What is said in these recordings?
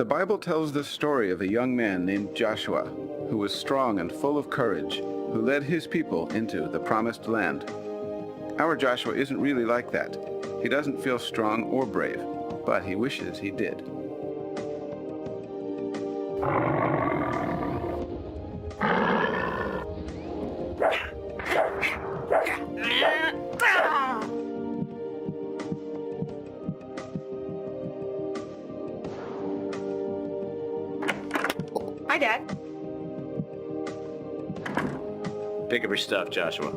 The Bible tells the story of a young man named Joshua, who was strong and full of courage, who led his people into the promised land. Our Joshua isn't really like that. He doesn't feel strong or brave, but he wishes he did. Hi, Dad. Pick up your stuff, Joshua.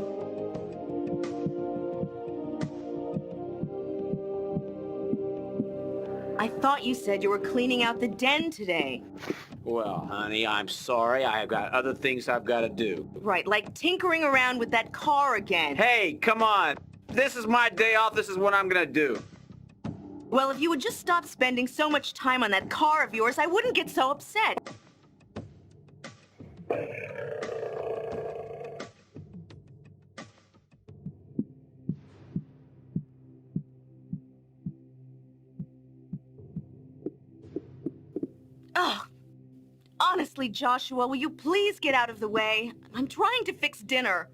I thought you said you were cleaning out the den today. Well, honey, I'm sorry. I have got other things I've got to do. Right, like tinkering around with that car again. Hey, come on. This is my day off. This is what I'm going to do. Well, if you would just stop spending so much time on that car of yours, I wouldn't get so upset. Oh, honestly, Joshua, will you please get out of the way? I'm trying to fix dinner.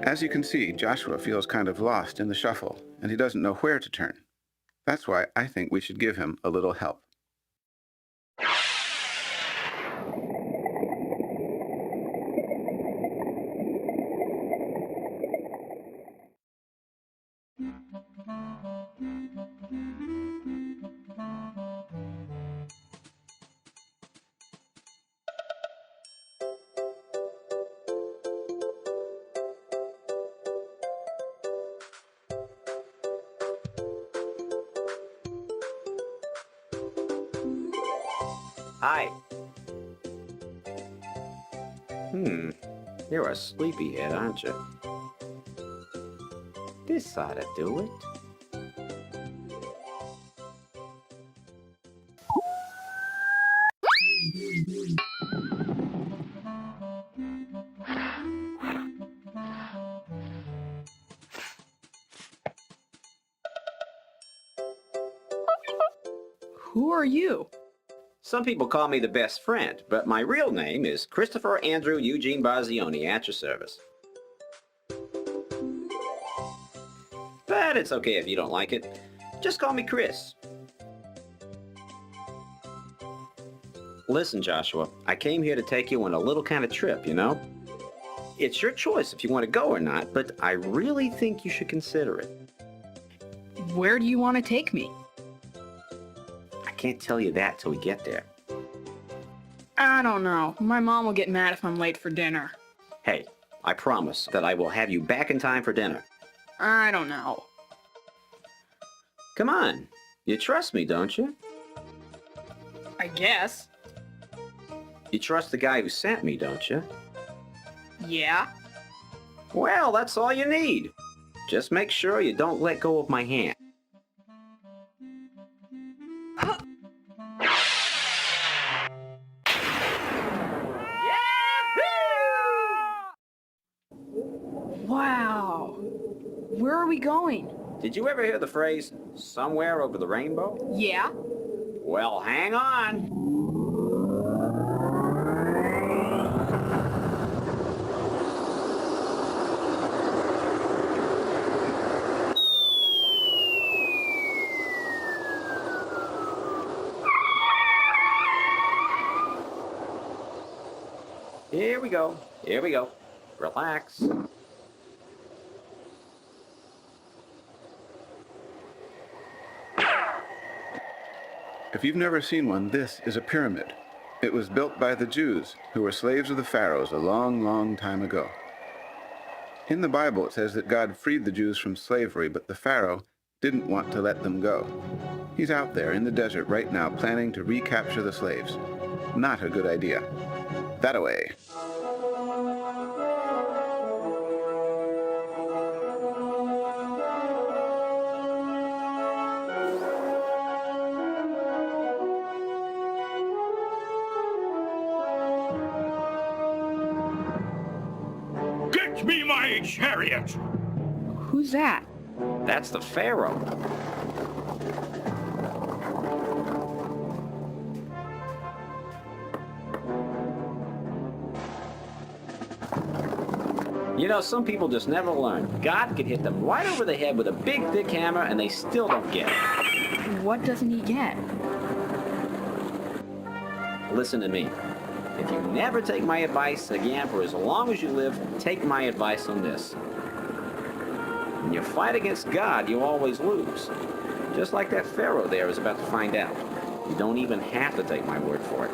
As you can see, Joshua feels kind of lost in the shuffle, and he doesn't know where to turn. That's why I think we should give him a little help. Hi. You're a sleepyhead, aren't you? This ought to do it. Who are you? Some people call me the best friend, but my real name is Christopher Andrew Eugene Barzioni, at your service. But it's okay if you don't like it. Just call me Chris. Listen, Joshua, I came here to take you on a little kind of trip, you know? It's your choice if you want to go or not, but I really think you should consider it. Where do you want to take me? I can't tell you that till we get there. I don't know. My mom will get mad if I'm late for dinner. Hey, I promise that I will have you back in time for dinner. I don't know. Come on. You trust me, don't you? I guess. You trust the guy who sent me, don't you? Yeah. Well, that's all you need. Just make sure you don't let go of my hand. Wow. Where are we going? Did you ever hear the phrase, somewhere over the rainbow? Yeah. Well, hang on. Here we go. Here we go. Relax. If you've never seen one, this is a pyramid. It was built by the Jews, who were slaves of the pharaohs a long, long time ago. In the Bible, it says that God freed the Jews from slavery, but the Pharaoh didn't want to let them go. He's out there in the desert right now planning to recapture the slaves. Not a good idea. That-a-way. Get me my chariot! Who's that? That's the Pharaoh. You know, some people just never learn. God could hit them right over the head with a big, thick hammer, and they still don't get it. What doesn't he get? Listen to me. If you never take my advice again for as long as you live, take my advice on this. When you fight against God, you always lose. Just like that Pharaoh there is about to find out. You don't even have to take my word for it.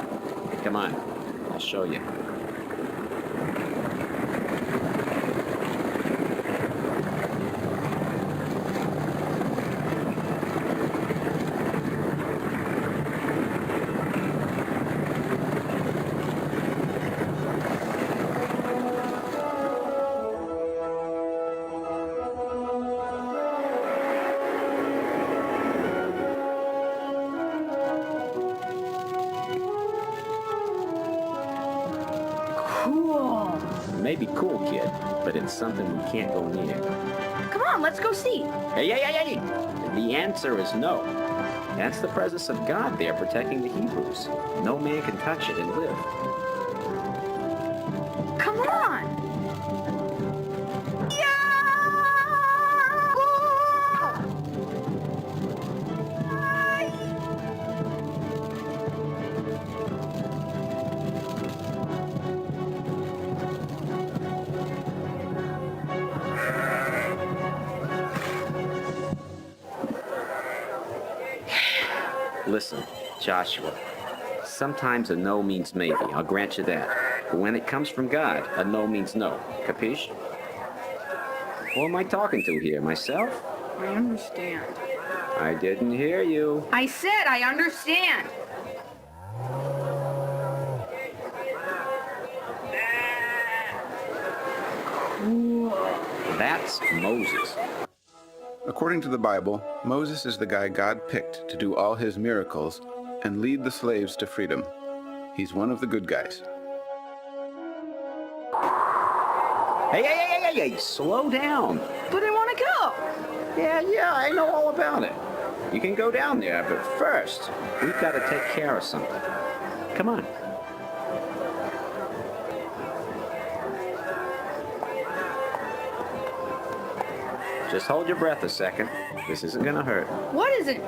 Come on, I'll show you. Cool. It may be cool, kid, but it's something we can't go near. Come on, let's go see. Hey, hey, hey, hey! The answer is no. That's the presence of God there protecting the Hebrews. No man can touch it and live. Come on. Listen, Joshua, sometimes a no means maybe. I'll grant you that. But when it comes from God, a no means no. Capiche? Who am I talking to here? Myself? I understand. I didn't hear you. I said I understand. Cool. That's Moses. According to the Bible, Moses is the guy God picked to do all his miracles and lead the slaves to freedom. He's one of the good guys. Hey, hey, hey, hey, hey, slow down. But I want to go. Yeah, I know all about it. You can go down there, but first, we've got to take care of something. Come on. Just hold your breath a second. This isn't gonna hurt. What is it?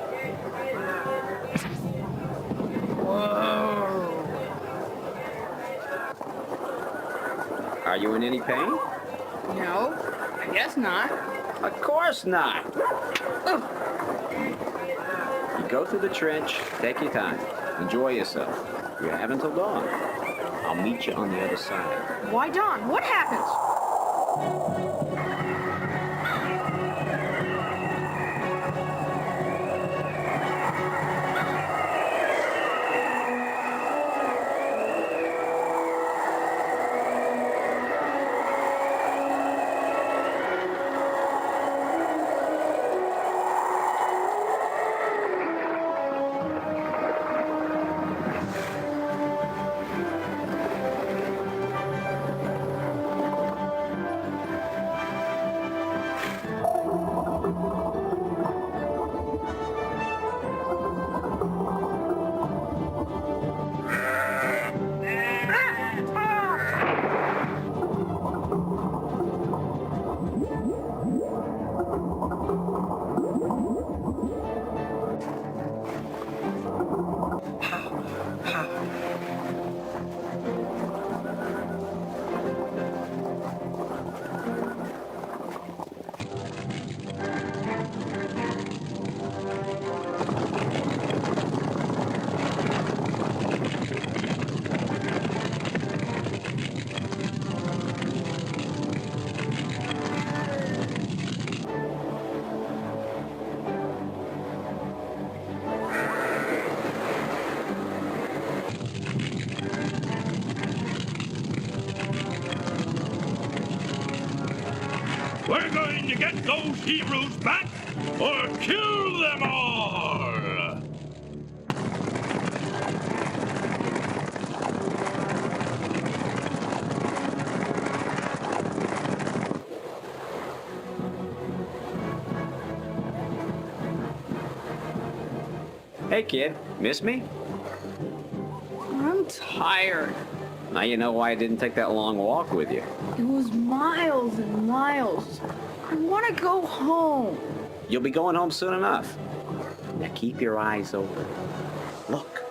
Whoa. Are you in any pain? No, I guess not. Of course not. Ugh. You go through the trench, take your time. Enjoy yourself. You have until dawn. I'll meet you on the other side. Why, Don? What happens? We're going to get those Hebrews back or kill them all! Hey, kid. Miss me? I'm tired. Now you know why I didn't take that long walk with you. It was miles and miles. I want to go home. You'll be going home soon enough. Now keep your eyes open. Look.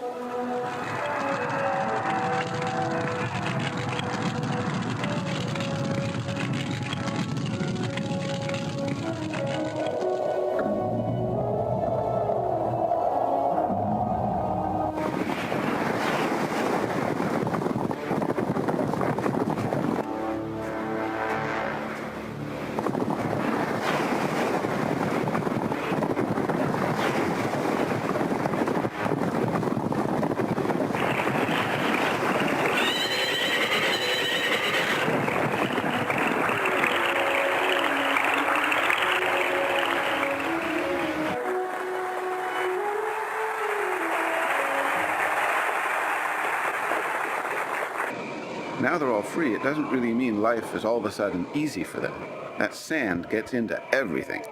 Now they're all free, it doesn't really mean life is all of a sudden easy for them. That sand gets into everything.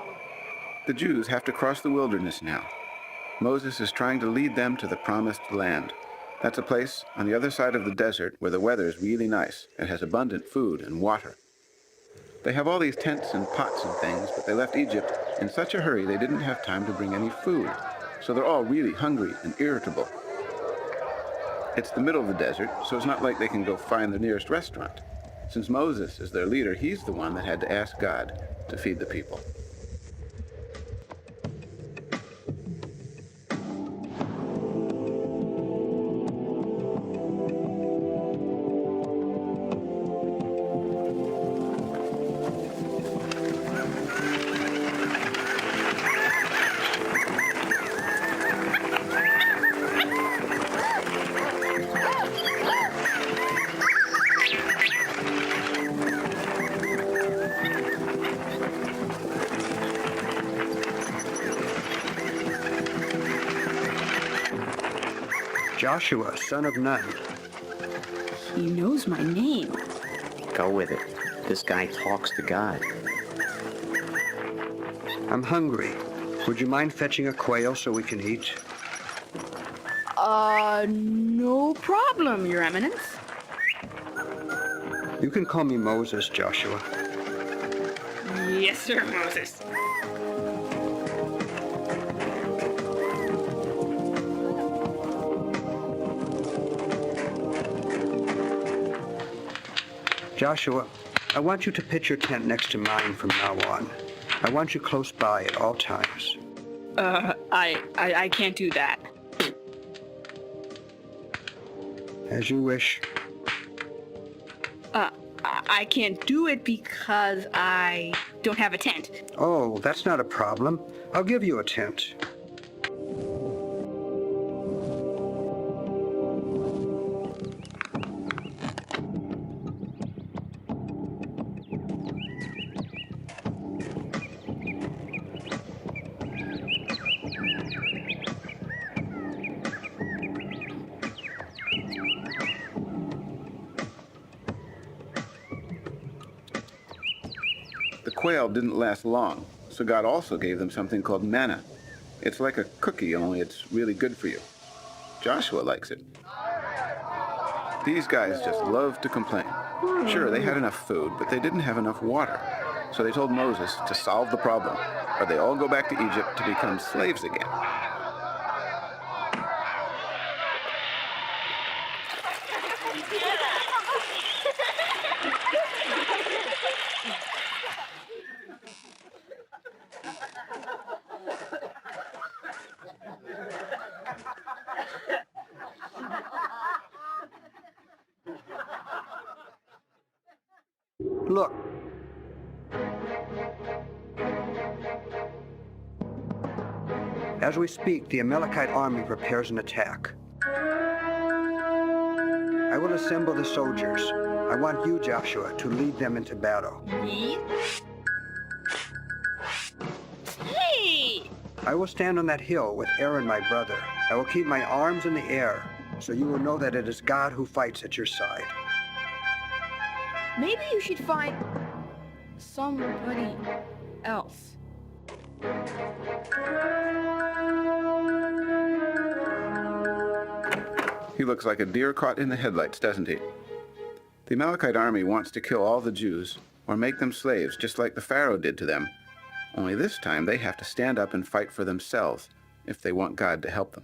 The Jews have to cross the wilderness now. Moses is trying to lead them to the promised land. That's a place on the other side of the desert where the weather is really nice and has abundant food and water. They have all these tents and pots and things, but they left Egypt in such a hurry they didn't have time to bring any food. So they're all really hungry and irritable. It's the middle of the desert, so it's not like they can go find the nearest restaurant. Since Moses is their leader, he's the one that had to ask God to feed the people. Joshua, son of Nun. He knows my name. Go with it. This guy talks to God. I'm hungry. Would you mind fetching a quail so we can eat? No problem, Your Eminence. You can call me Moses, Joshua. Yes, sir, Moses. Joshua, I want you to pitch your tent next to mine from now on. I want you close by at all times. I can't do that. As you wish. I can't do it because I don't have a tent. Oh, that's not a problem. I'll give you a tent. The quail didn't last long, so God also gave them something called manna. It's like a cookie, only it's really good for you. Joshua likes it. These guys just love to complain. Sure, they had enough food, but they didn't have enough water. So they told Moses to solve the problem, or they all go back to Egypt to become slaves again. Look. As we speak, the Amalekite army prepares an attack. I will assemble the soldiers. I want you, Joshua, to lead them into battle. Me? Hey! I will stand on that hill with Aaron, my brother. I will keep my arms in the air, so you will know that it is God who fights at your side. Maybe you should find somebody else. He looks like a deer caught in the headlights, doesn't he? The Amalekite army wants to kill all the Jews or make them slaves, just like the Pharaoh did to them. Only this time they have to stand up and fight for themselves if they want God to help them.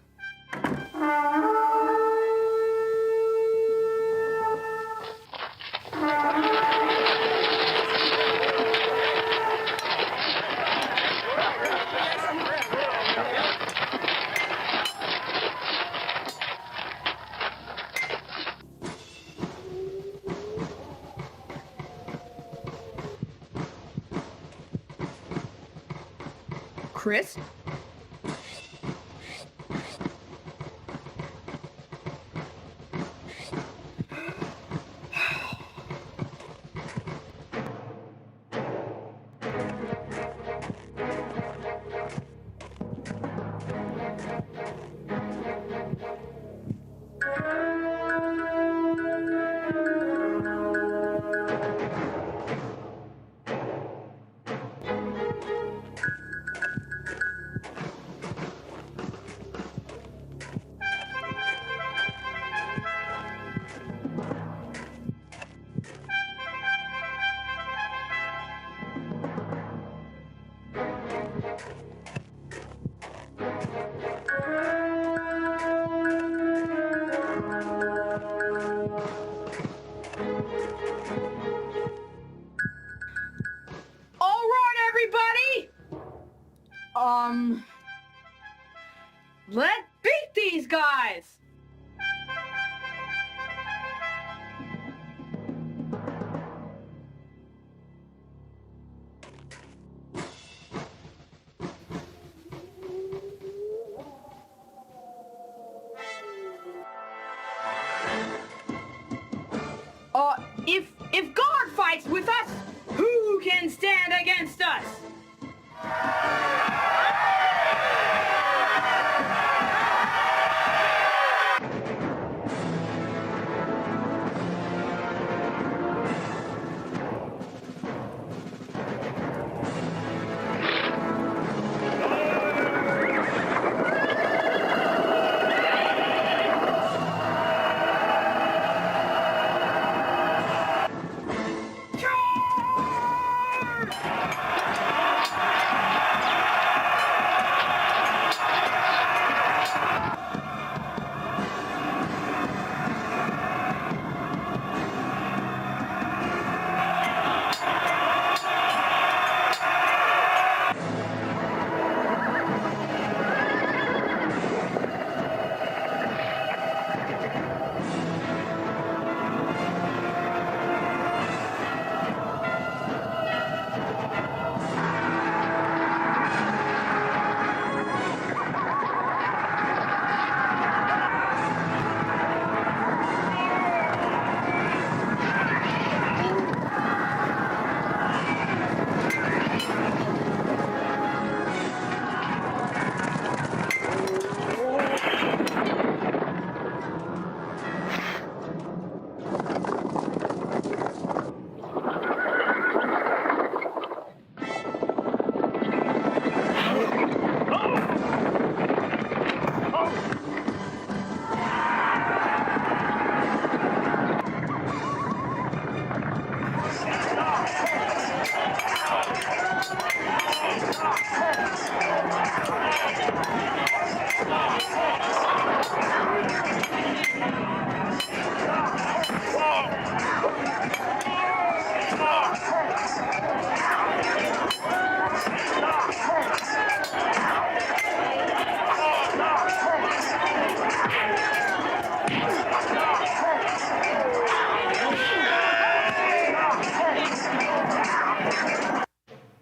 Chris? Let's beat these guys! If God fights with us, who can stand against us?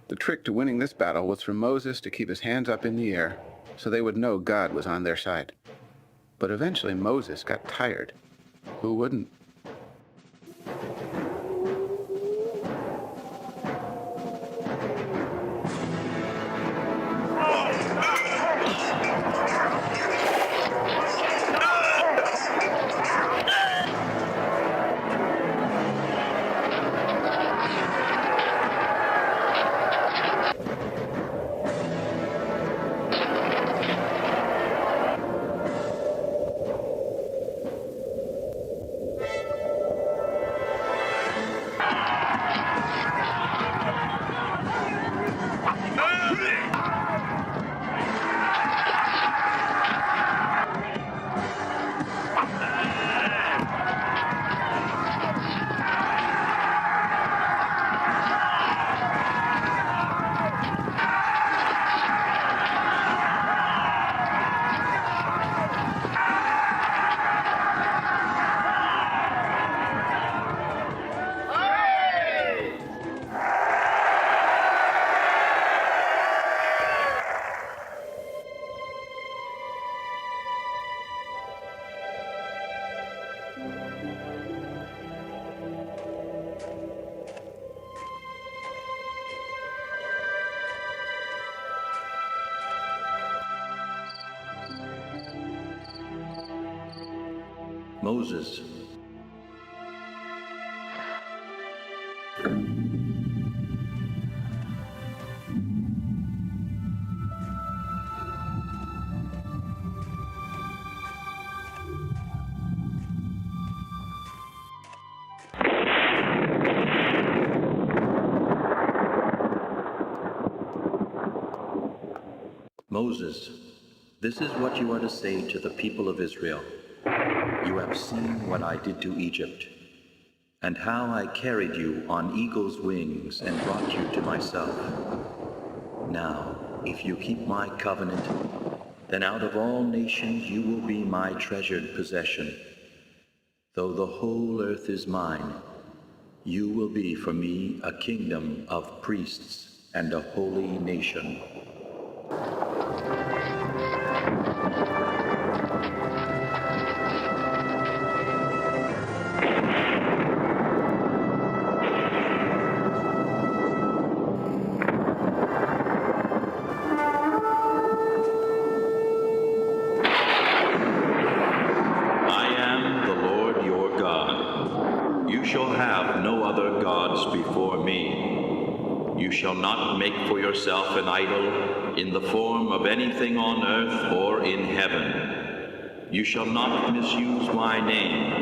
The trick to winning this battle was for Moses to keep his hands up in the air so they would know God was on their side. But eventually Moses got tired. Who wouldn't? Moses. Moses, this is what you are to say to the people of Israel. You have seen what I did to Egypt, and how I carried you on eagle's wings and brought you to myself. Now, if you keep my covenant, then out of all nations you will be my treasured possession. Though the whole earth is mine, you will be for me a kingdom of priests and a holy nation. You shall not make for yourself an idol in the form of anything on earth or in heaven. You shall not misuse my name.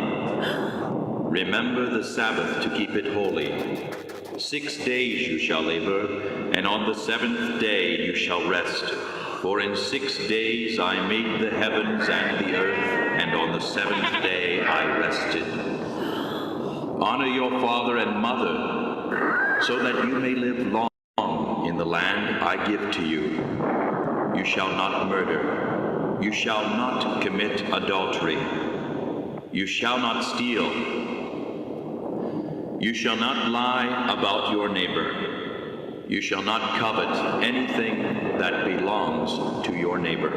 Remember the Sabbath to keep it holy. 6 days you shall labor, and on the 7th day you shall rest. For in 6 days I made the heavens and the earth, and on the 7th day I rested. Honor your father and mother, so that you may live long in the land I give to you. You shall not murder. You shall not commit adultery. You shall not steal. You shall not lie about your neighbor. You shall not covet anything that belongs to your neighbor.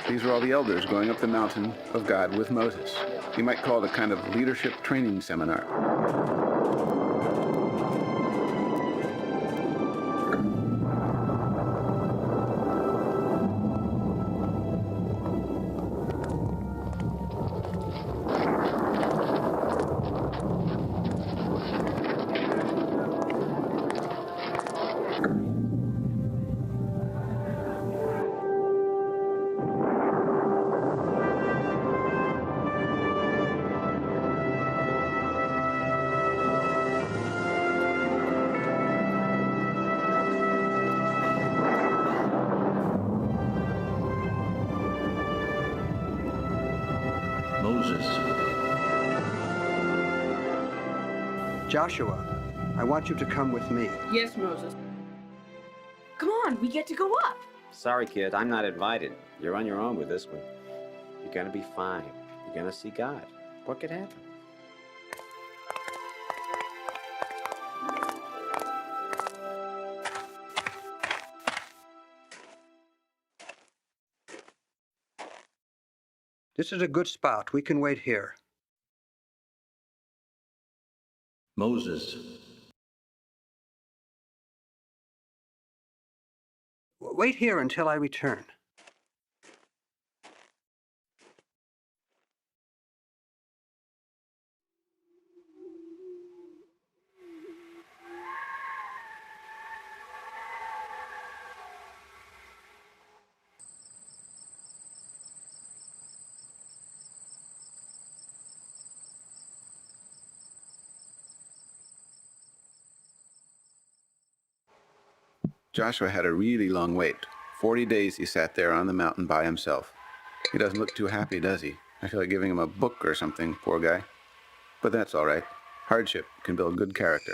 These were all the elders going up the mountain of God with Moses. You might call it a kind of leadership training seminar. Moses. Joshua, I want you to come with me. Yes, Moses. Come on, we get to go up. Sorry, kid, I'm not invited. You're on your own with this one. You're gonna be fine. You're gonna see God. What could happen? This is a good spot. We can wait here. Moses. Wait here until I return. Joshua had a really long wait. 40 days he sat there on the mountain by himself. He doesn't look too happy, does he? I feel like giving him a book or something, poor guy. But that's all right. Hardship can build good character.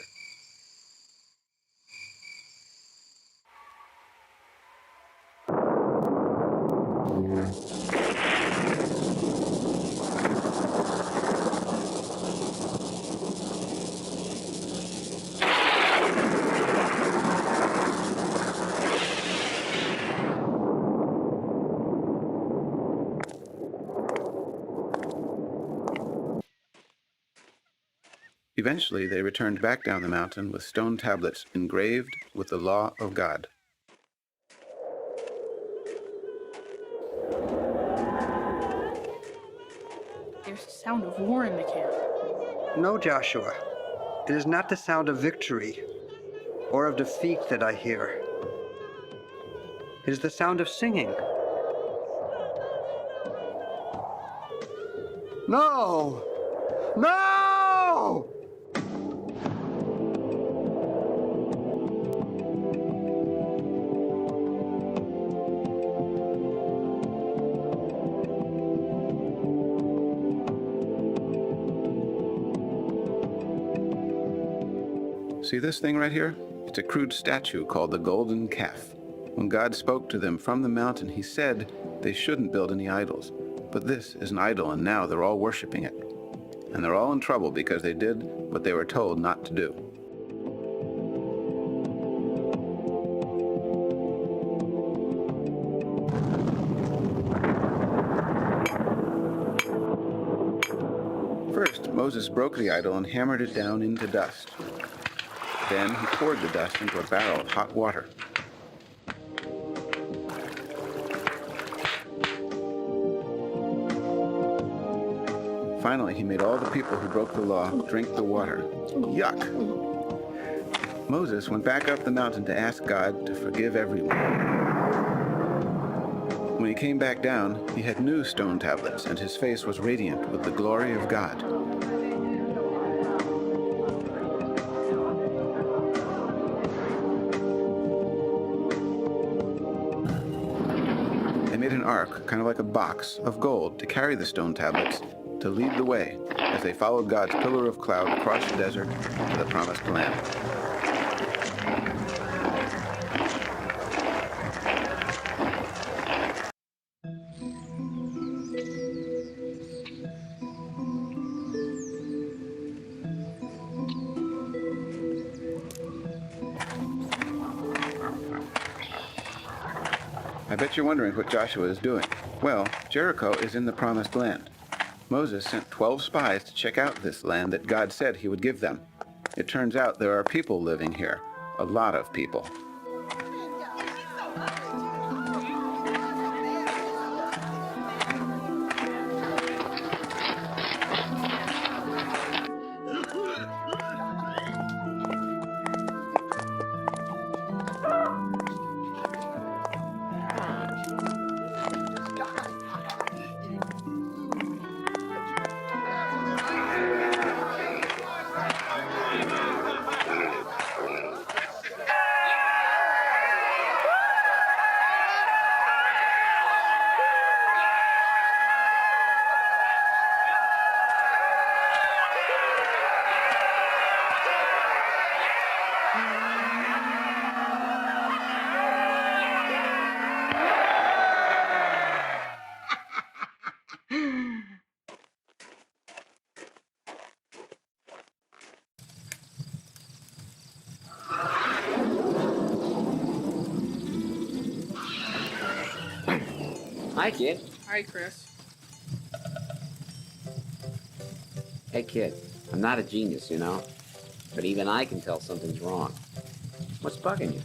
Eventually, they returned back down the mountain with stone tablets engraved with the law of God. there's a sound of war in the camp. No, Joshua. It is not the sound of victory or of defeat that I hear. It is the sound of singing. No! No! See this thing right here? It's a crude statue called the Golden Calf. When God spoke to them from the mountain, he said they shouldn't build any idols. But this is an idol, and now they're all worshiping it. And they're all in trouble because they did what they were told not to do. First, Moses broke the idol and hammered it down into dust. Then he poured the dust into a barrel of hot water. Finally, he made all the people who broke the law drink the water. Yuck! Moses went back up the mountain to ask God to forgive everyone. When he came back down, he had new stone tablets, and his face was radiant with the glory of God. They made an ark, kind of like a box, of gold to carry the stone tablets, to lead the way as they followed God's pillar of cloud across the desert to the promised land. I bet you're wondering what Joshua is doing. Well, Jericho is in the promised land. Moses sent 12 spies to check out this land that God said he would give them. It turns out there are people living here, a lot of people. Hi, kid. Hi, Chris. Hey, kid. I'm not a genius, you know. But even I can tell something's wrong. What's bugging you?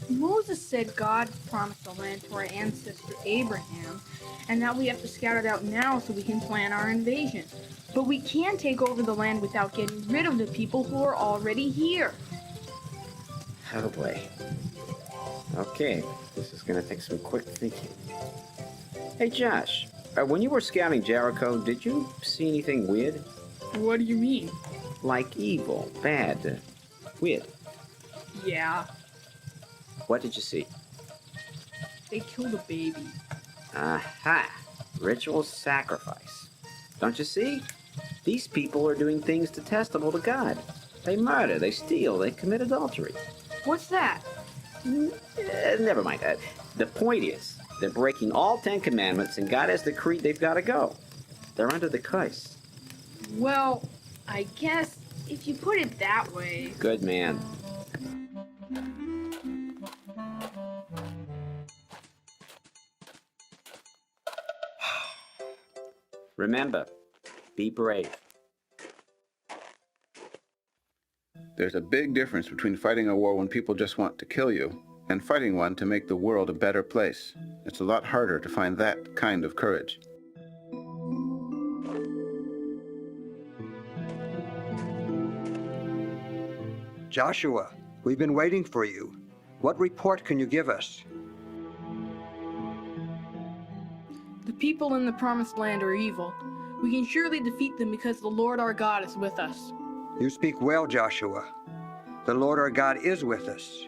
Moses said God promised the land to our ancestor Abraham, and that we have to scout it out now so we can plan our invasion. But we can't take over the land without getting rid of the people who are already here. Oh, boy. Okay, this is gonna take some quick thinking. Hey, Josh, when you were scouting Jericho, did you see anything weird? What do you mean? Like evil, bad, weird. Yeah, What did you see? they killed a baby. Aha! Ritual sacrifice. Don't you see? These people are doing things detestable to God. They murder, they steal, they commit adultery. What's that? Never mind that. The point is, they're breaking all 10 commandments, and God has decreed they've got to go. They're under the curse. Well, I guess if you put it that way. Good man. Remember, be brave. There's a big difference between fighting a war when people just want to kill you and fighting one to make the world a better place. It's a lot harder to find that kind of courage. Joshua, we've been waiting for you. What report can you give us? The people in the promised land are evil. We can surely defeat them because the Lord our God is with us. You speak well, Joshua. The Lord our God is with us.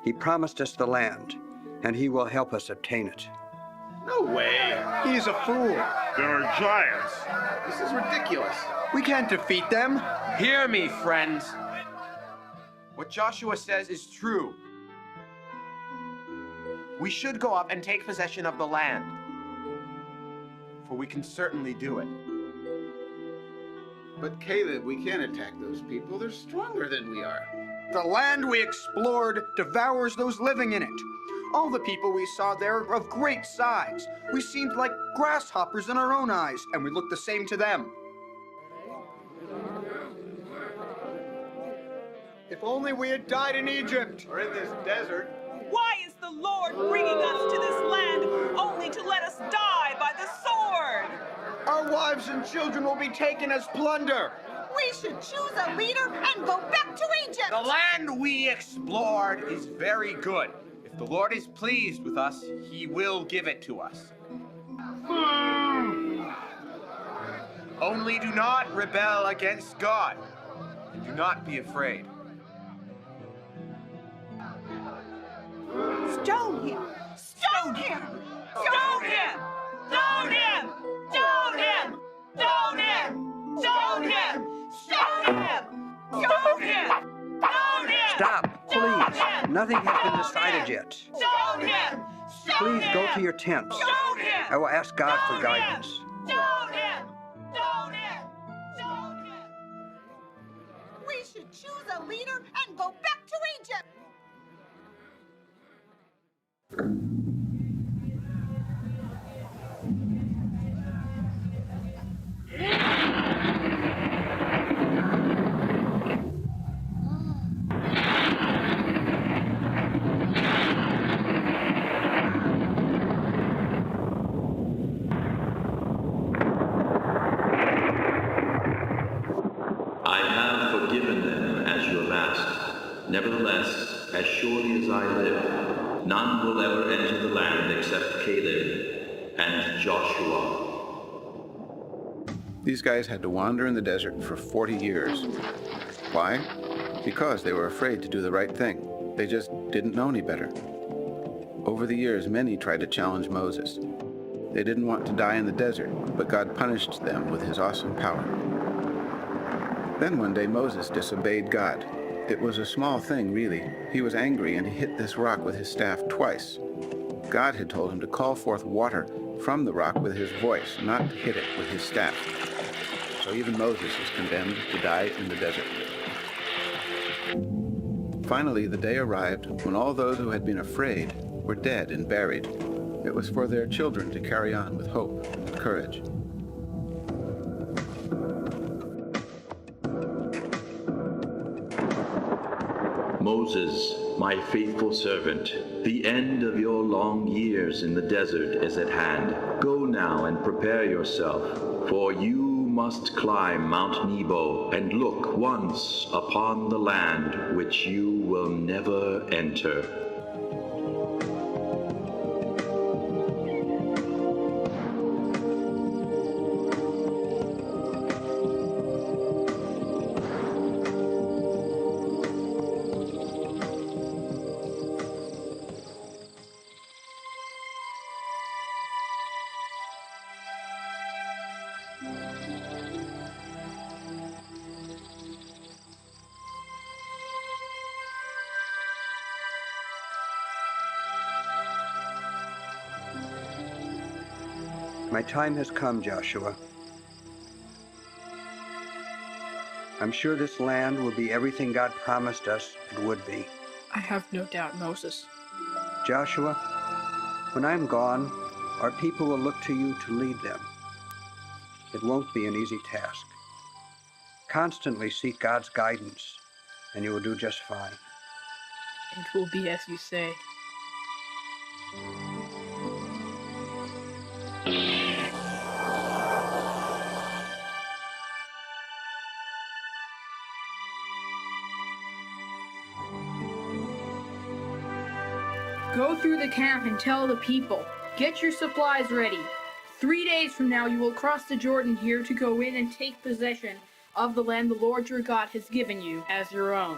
He promised us the land, and he will help us obtain it. No way. He's a fool. There are giants. This is ridiculous. We can't defeat them. Hear me, friends. What Joshua says is true. We should go up and take possession of the land. For we can certainly do it. But Caleb, we can't attack those people. They're stronger than we are. The land we explored devours those living in it. All the people we saw there are of great size. We seemed like grasshoppers in our own eyes, and we looked the same to them. If only we had died in Egypt. Or in this desert. Why is the Lord bringing us to this land only to let us die by the sword? Our wives and children will be taken as plunder. We should choose a leader and go back to Egypt! The land we explored is very good. If the Lord is pleased with us, he will give it to us. Only do not rebel against God, and do not be afraid. Stone him! Stone him! Stone him! Stone him! Stone him! Stone him! Stone him! Stone him! Stone him! Stone him! Stop, please. Nothing has been decided yet. Stone him! Please go to your tents. Stone him! I will ask God for guidance. Stone him! Stone him! Stone him! We should choose a leader and go back to Egypt! I have forgiven them as you have asked. Nevertheless, as surely as I live, none will ever enter the land except Caleb and Joshua. These guys had to wander in the desert for 40 years. Why? Because they were afraid to do the right thing. They just didn't know any better. Over the years, many tried to challenge Moses. They didn't want to die in the desert, but God punished them with his awesome power. Then one day Moses disobeyed God. It was a small thing, really. He was angry and he hit this rock with his staff twice. God had told him to call forth water from the rock with his voice, not to hit it with his staff. So even Moses is condemned to die in the desert. Finally, the day arrived when all those who had been afraid were dead and buried. It was for their children to carry on with hope and courage. Moses, my faithful servant, the end of your long years in the desert is at hand. Go now and prepare yourself, for you must climb Mount Nebo and look once upon the land which you will never enter. My time has come, Joshua. I'm sure this land will be everything God promised us it would be. I have no doubt, Moses. Joshua, when I'm gone, our people will look to you to lead them. It won't be an easy task. Constantly seek God's guidance, and you will do just fine. It will be as you say. through the camp and tell the people, get your supplies ready. 3 days from now you will cross the Jordan here to go in and take possession of the land the Lord your God has given you as your own.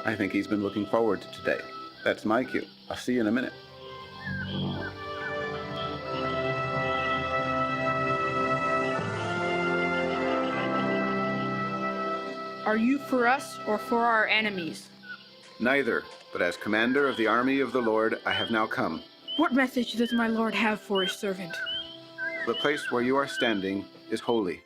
I think he's been looking forward to today. That's my cue. I'll see you in a minute. Are you for us or for our enemies? Neither, but as commander of the army of the Lord, I have now come. What message does my Lord have for his servant? The place where you are standing is holy.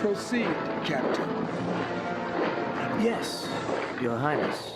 Proceed, Captain. Yes, Your Highness.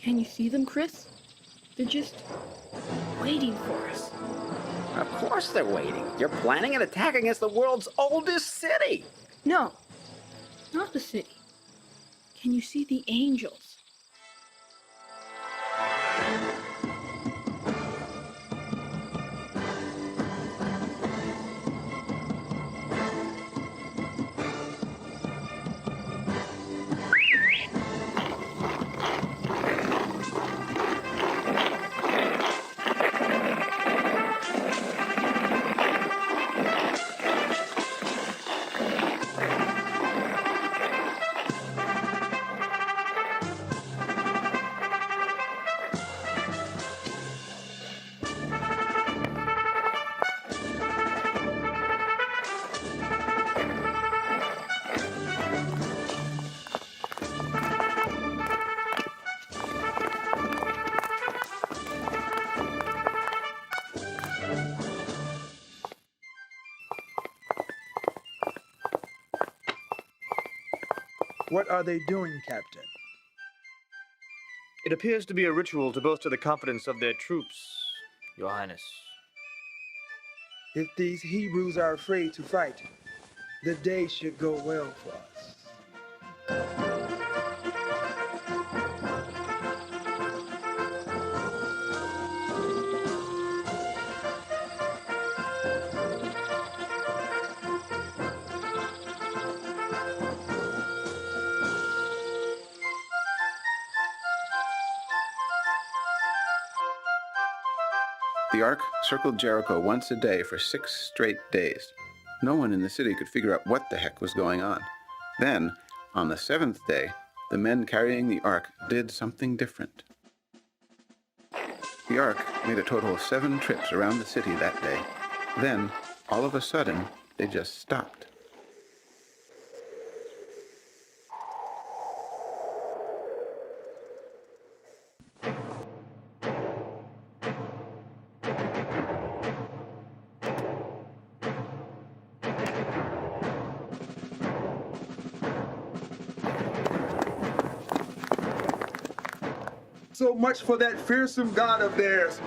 Can you see them, Chris? They're just waiting for us. Of course they're waiting. You're planning an attack against the world's oldest city. No, not the city. Can you see the angels? What are they doing, Captain? It appears to be a ritual to boast of the confidence of their troops, Your Highness. If these Hebrews are afraid to fight, the day should go well for us. The ark circled Jericho once a day for 6 straight days. No one in the city could figure out what the heck was going on. Then, on the 7th day, the men carrying the ark did something different. The ark made a total of 7 trips around the city that day. Then, all of a sudden, they just stopped. So much for that fearsome God of theirs.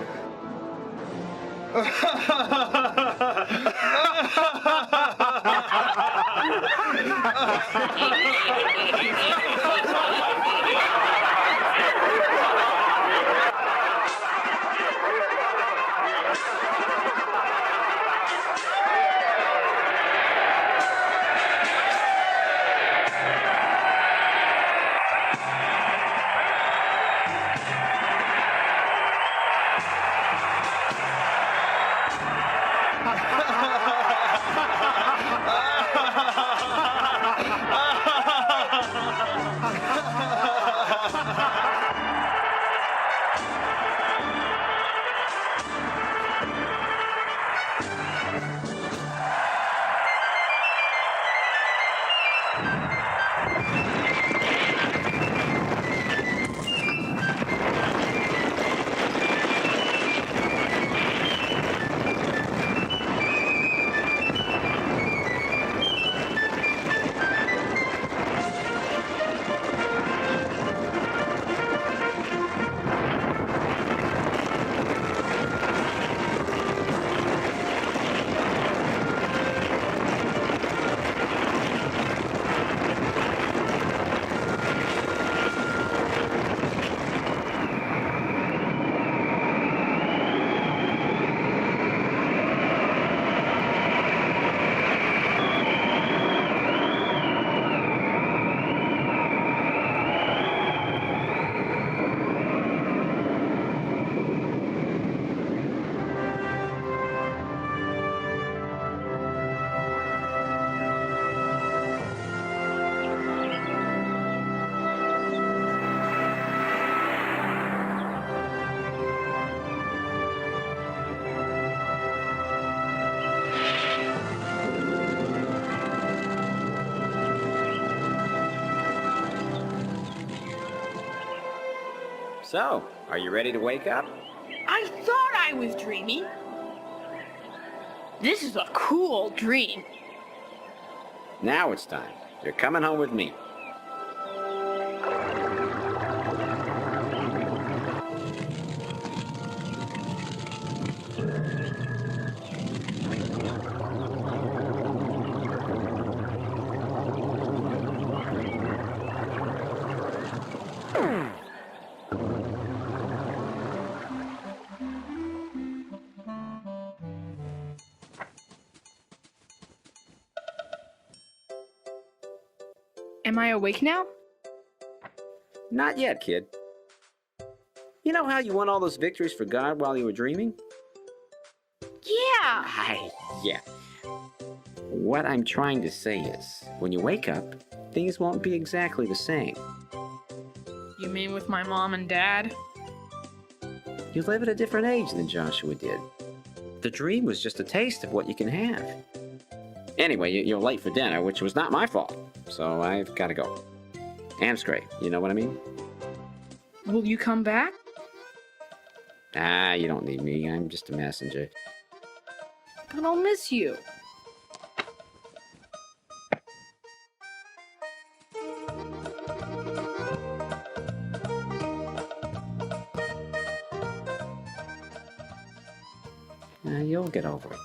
So, are you ready to wake up? I thought I was dreaming. This is a cool dream. Now it's time. You're coming home with me. Am I awake now? Not yet, kid. You know how you won all those victories for God while you were dreaming? Yeah! Yeah. What I'm trying to say is, when you wake up, things won't be exactly the same. You mean with my mom and dad? You live at a different age than Joshua did. The dream was just a taste of what you can have. Anyway, you're late for dinner, which was not my fault, so I've got to go. Amscray, you know what I mean? Will you come back? Ah, you don't need me. I'm just a messenger. But I'll miss you. You'll get over it.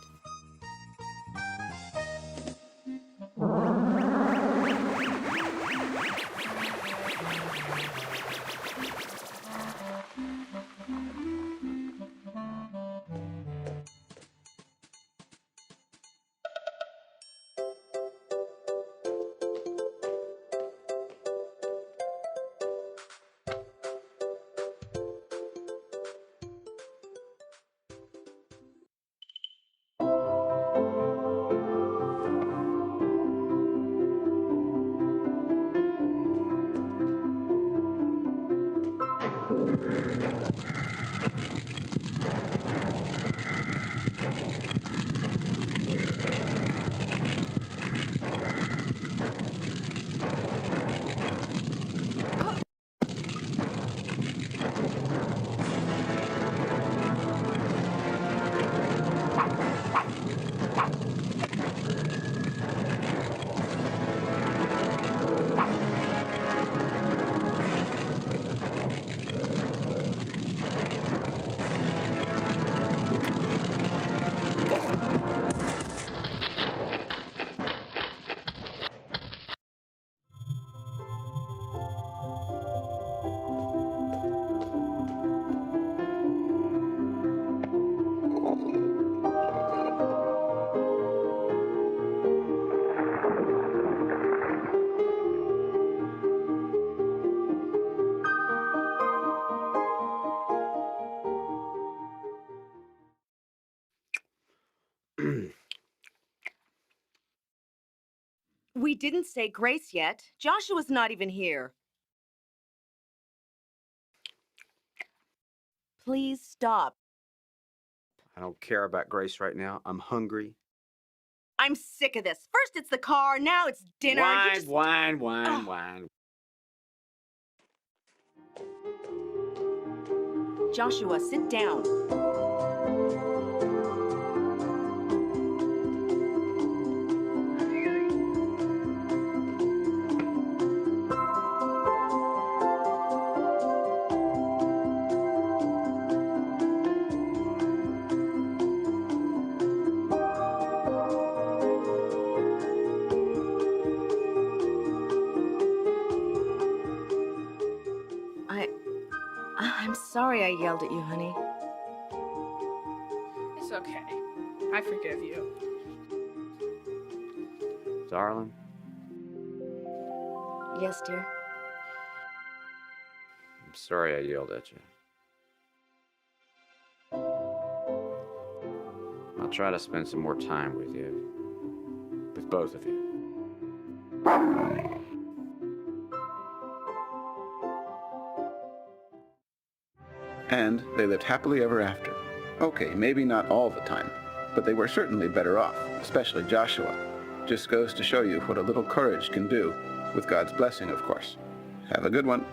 We didn't say grace yet. Joshua's not even here. Please stop. I don't care about Grace right now. I'm hungry. I'm sick of this. First it's the car, now it's dinner. Wine. Joshua, sit down. I'm sorry I yelled at you, honey. It's okay. I forgive you. Darling, Yes, dear. I'm sorry I yelled at you. I'll try to spend some more time with you. With both of you. And they lived happily ever after. Okay, maybe not all the time, but they were certainly better off, especially Joshua. Just goes to show you what a little courage can do, with God's blessing, of course. Have a good one.